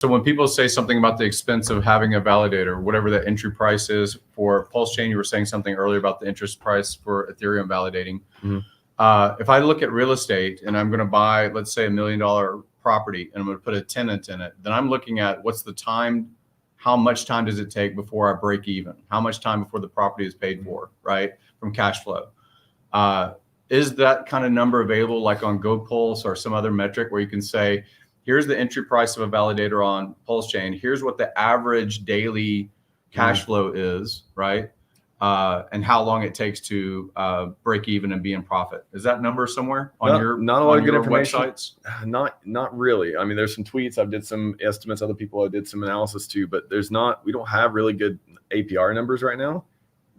So when people say something about the expense of having a validator, whatever the entry price is for PulseChain, you were saying something earlier about the interest price for Ethereum validating. If I look at real estate and I'm going to buy, let's say $1 million property, and I'm going to put a tenant in it, then I'm looking at what's the time, how much time does it take before I break even? How much time before the property is paid for, right? From cash flow. Is that kind of number available like on GoPulse or some other metric where you can say, here's the entry price of a validator on PulseChain. Here's what the average daily cash flow is, right? And how long it takes to break even and be in profit. Is that number somewhere on not a lot of good information websites? Not really. I mean, there's some tweets. I did some estimates. Other people I did some analysis too, but we don't have really good APR numbers right now.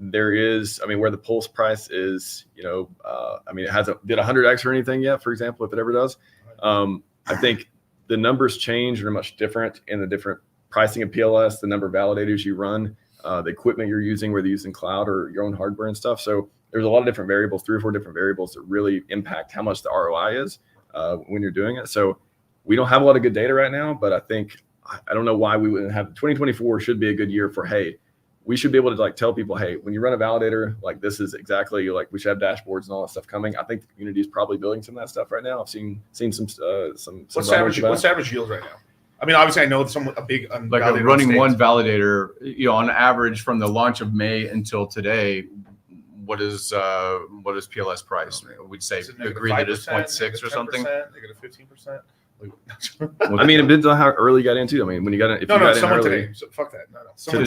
There is, I mean, where the Pulse price is, I mean, it did 100x or anything yet, for example, if it ever does. I think the numbers change and are much different in the different pricing of PLS, the number of validators you run, the equipment you're using, whether you're using cloud or your own hardware and stuff. So there's a lot of different variables, 3 or 4 different variables that really impact how much the ROI is when you're doing it. So we don't have a lot of good data right now, but I don't know why we wouldn't have. 2024 should be a good year for, hey, we should be able to tell people, hey, when you run a validator, this is exactly we should have dashboards and all that stuff coming. I think the community is probably building some of that stuff right now. I've seen some. What's the average yield right now? I mean, obviously, I know a big running one validator. On average from the launch of May until today, what is PLS price? We'd say agree that it's 0.6 or something. Negative 15%. I mean, it depends on how early you got into. I mean, when you got in, someone early, today. So fuck that. No.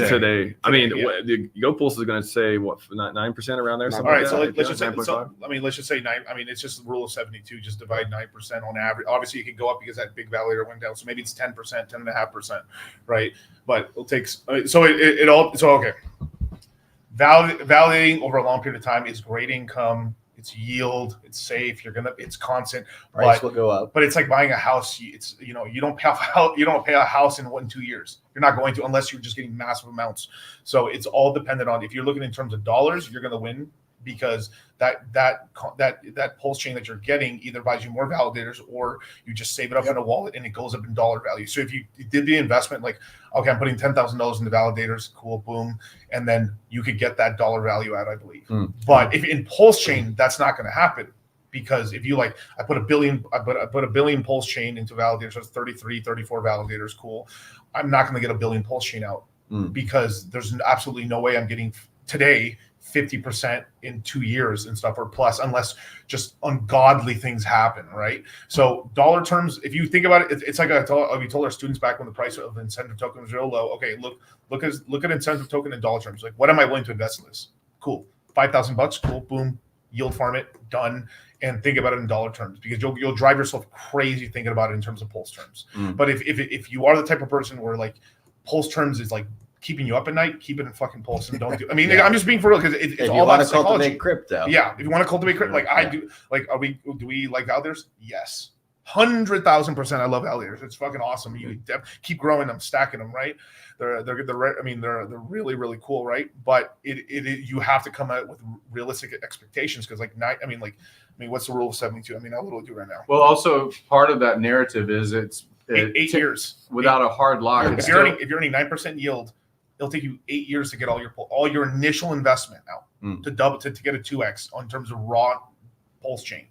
Today. I mean, the GoPulse is going to say what 9% around there. All right, so let's just say. Let's just say 9. I mean, it's just the rule of 72. Just divide 9% on average. Obviously, you can go up because that big validator went down. So maybe it's 10%, 10.5%, right? But it takes. So it all. So okay. Validating over a long period of time is great income. It's yield. It's safe. It's constant. Price will go up. But it's like buying a house. It's you don't pay a house in 1-2 years. You're not going to unless you're just getting massive amounts. So it's all dependent on if you're looking in terms of dollars, you're going to win because that PulseChain that you're getting either buys you more validators or you just save it up in a wallet and it goes up in dollar value. So if you did the investment, okay, I'm putting $10,000 into validators, cool, boom, and then you could get that dollar value out, I believe. But if in PulseChain, that's not going to happen because if you I put a billion PulseChain into validators, so it's 33, 34 validators, cool. I'm not going to get a billion PulseChain out because there's absolutely no way I'm getting today 50% in 2 years and stuff or plus, unless just ungodly things happen, right? So dollar terms, if you think about it, it's like we told our students back when the price of incentive token was real low. Okay, look at incentive token in dollar terms. What am I willing to invest in this? Cool, $5,000, cool, boom, yield farm it, done. And think about it in dollar terms because you'll drive yourself crazy thinking about it in terms of Pulse terms. But if you are the type of person where Pulse terms is keeping you up at night, keep it in fucking Pulse and don't do. I mean, I'm just being for real because it's all about psychology. Cultivate crypto. Yeah, if you want to cultivate crypto, I do. Do we like validators? Yes, 100,000%. I love validators. It's fucking awesome. You keep growing them, stacking them, right? They're really really cool, right? But you have to come out with realistic expectations because what's the rule of 72? I mean, how little do right now? Well, also part of that narrative is it's 8 years without a hard lock. If you're earning 9% yield, it'll take you 8 years to get all your initial investment out to double to get a 2x in terms of raw PulseChain.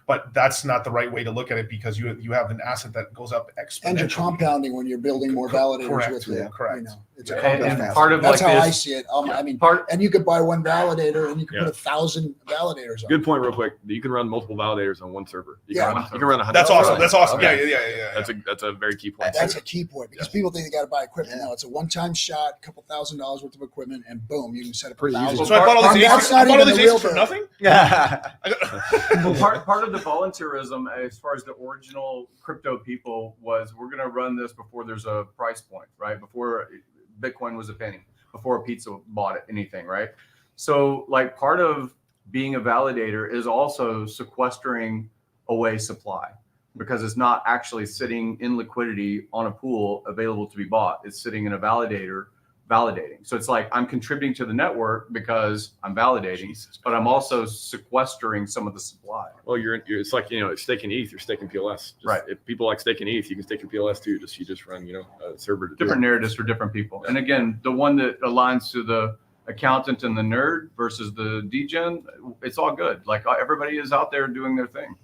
But that's not the right way to look at it because you have an asset that goes up exponentially. And you're compounding when you're building more validators correct, with it. Correct. It's a compound. And part of that's how I see it. And you could buy one validator and you could put 1,000 validators on. Good point, real quick. You can run multiple validators on one server. You can run 100. That's awesome. That's awesome. Okay. Yeah. That's a very key point. That's a key point because people think they got to buy equipment. No, it's a one-time shot, a couple $1,000s worth of equipment, and boom, you can set up pretty easy. So I bought all these ASICs for nothing. Yeah. Well, part of the volunteerism as far as the original crypto people was we're going to run this before there's a price point, right? Before Bitcoin was a penny, before a pizza bought it, anything, right? So part of being a validator is also sequestering away supply because it's not actually sitting in liquidity on a pool available to be bought. It's sitting in a validator validating. So it's like I'm contributing to the network because I'm validating, but I'm also sequestering some of the supply. Well, it's like, it's staking ETH or staking PLS. Just, Right. If people like staking ETH, you can stake your PLS too. You just run, a server to do Different it. narratives for different people. And again, the one that aligns to the accountant and the nerd versus the degen, it's all good. Like everybody is out there doing their thing.